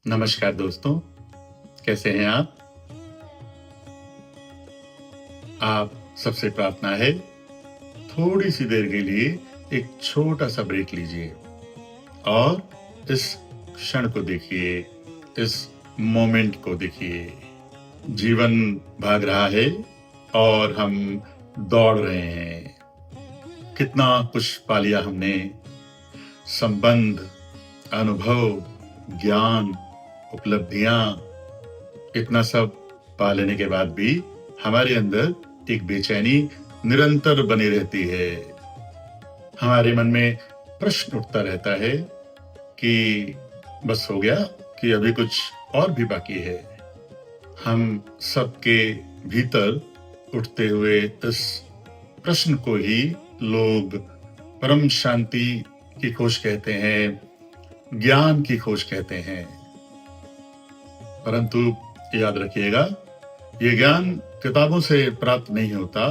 नमस्कार दोस्तों, कैसे हैं आप? आप सबसे प्रार्थना है, थोड़ी-सी देर के लिए एक छोटा-सा ब्रेक लीजिए और इस क्षण को देखिए, इस मोमेंट को देखिए। जीवन भाग रहा है और हम दौड़ रहे हैं। कितना कुछ पा लिया हमने, संबंध, अनुभव, ज्ञान, उपलब्धियाँ, इतना सब पा लेने के बाद भी हमारे अंदर एक बेचैनी निरंतर बनी रहती है। हमारे मन में प्रश्न उठता रहता है कि बस हो गया कि अभी कुछ और भी बाकी है। हम सबके भीतर उठते हुए इस प्रश्न को ही लोग परम शांति की खोज कहते हैं, ज्ञान की खोज कहते हैं। परंतु याद रखिएगा, ये ज्ञान किताबों से प्राप्त नहीं होता,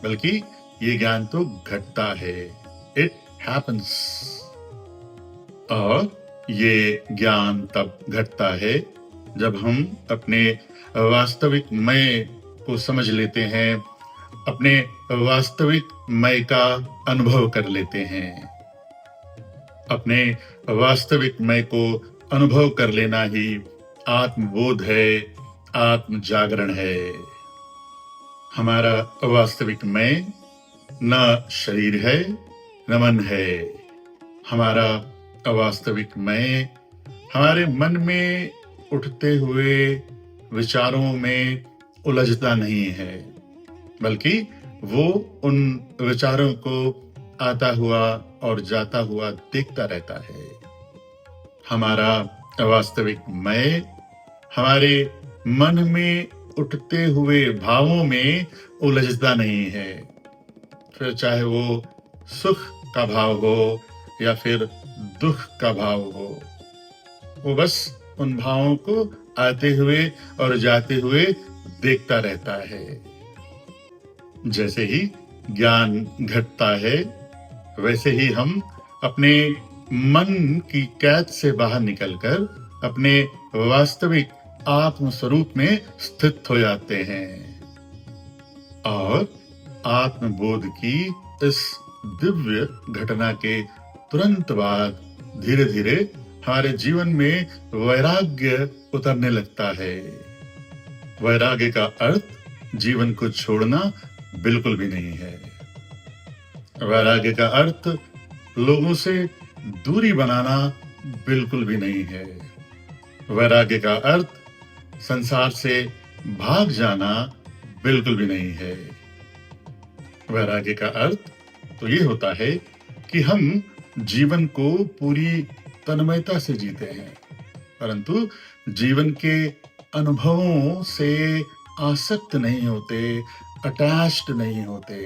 बल्कि ये ज्ञान तो घटता है। It happens. और ये ज्ञान तब घटता है जब हम अपने वास्तविक मैं को समझ लेते हैं, अपने वास्तविक मैं का अनुभव कर लेते हैं। अपने वास्तविक मैं को अनुभव कर लेना ही आत्मबोध है, आत्म जागरण है। हमारा वास्तविक मैं न शरीर है, न मन है। हमारा वास्तविक मैं हमारे मन में उठते हुए विचारों में उलझता नहीं है, बल्कि वो उन विचारों को आता हुआ और जाता हुआ देखता रहता है। हमारा वास्तविक मैं हमारे मन में उठते हुए भावों में उलझता नहीं है। फिर चाहे वो सुख का भाव हो या फिर दुख का भाव हो, वो बस उन भावों को आते हुए और जाते हुए देखता रहता है। जैसे ही ज्ञान घटता है, वैसे ही हम अपने मन की कैद से बाहर निकलकर अपने वास्तविक आत्म स्वरूप में स्थित हो जाते हैं और आत्मबोध की इस दिव्य घटना के तुरंत बाद धीरे धीरे हमारे जीवन में वैराग्य उतरने लगता है। वैराग्य का अर्थ जीवन को छोड़ना बिल्कुल भी नहीं है। वैराग्य का अर्थ लोगों से दूरी बनाना बिल्कुल भी नहीं है। वैराग्य का अर्थ संसार से भाग जाना बिल्कुल भी नहीं है। वैराग्य का अर्थ तो ये होता है कि हम जीवन को पूरी तन्मयता से जीते हैं, परंतु जीवन के अनुभवों से आसक्त नहीं होते, अटैच्ड नहीं होते।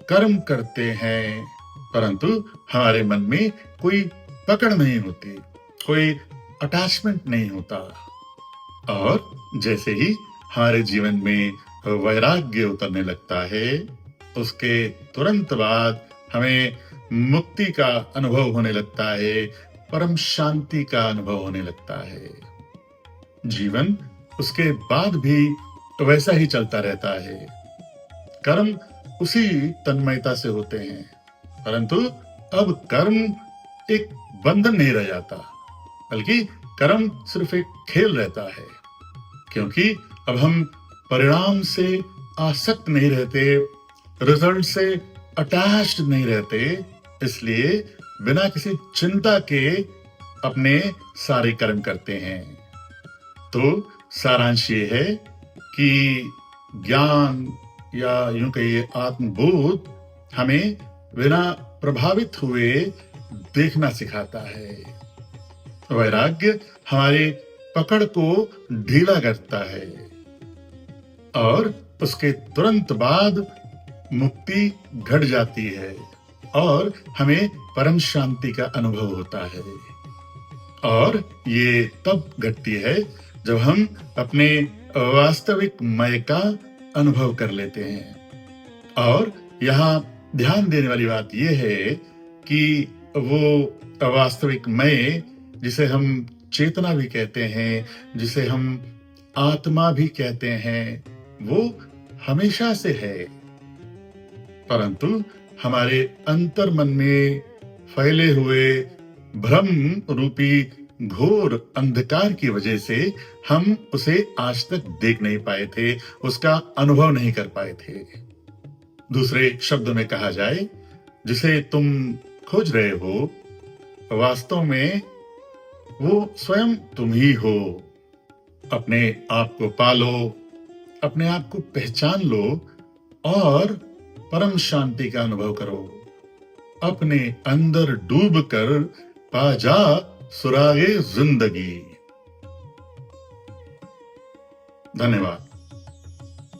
कर्म करते हैं, परंतु हमारे मन में कोई पकड़ नहीं होती, कोई अटैचमेंट नहीं होता। और जैसे ही हमारे जीवन में वैराग्य उतरने लगता है, उसके तुरंत बाद हमें मुक्ति का अनुभव होने लगता है, परम शांति का अनुभव होने लगता है। जीवन उसके बाद भी वैसा ही चलता रहता है। कर्म उसी तन्मयता से होते हैं, परंतु अब कर्म एक बंधन नहीं रह जाता, बल्कि कर्म सिर्फ एक खेल रहता है। क्योंकि अब हम परिणाम से आसक्त नहीं रहते, रिजल्ट से अटैच्ड नहीं रहते, इसलिए बिना किसी चिंता के अपने सारे कर्म करते हैं। तो सारांश ये है कि ज्ञान या यूं कहिए आत्मबोध हमें बिना प्रभावित हुए देखना सिखाता है। वैराग्य हमारे पकड़ को ढीला करता है और उसके तुरंत बाद मुक्ति घट जाती है और हमें परम शांति का अनुभव होता है। और ये तब घटती है जब हम अपने वास्तविक मैं का अनुभव कर लेते हैं। और यहाँ ध्यान देने वाली बात यह है कि वो वास्तविक मैं जिसे हम चेतना भी कहते हैं, जिसे हम आत्मा भी कहते हैं, वो हमेशा से है, परंतु हमारे अंतर मन में फैले हुए भ्रम रूपी घोर अंधकार की वजह से हम उसे आज तक देख नहीं पाए थे, उसका अनुभव नहीं कर पाए थे। दूसरे शब्दों में कहा जाए, जिसे तुम खोज रहे हो, वास्तव में वो स्वयं तुम ही हो। अपने आप को पालो, अपने आप को पहचान लो और परम शांति का अनुभव करो। अपने अंदर डूबकर पा जा सुरागे जिंदगी। धन्यवाद।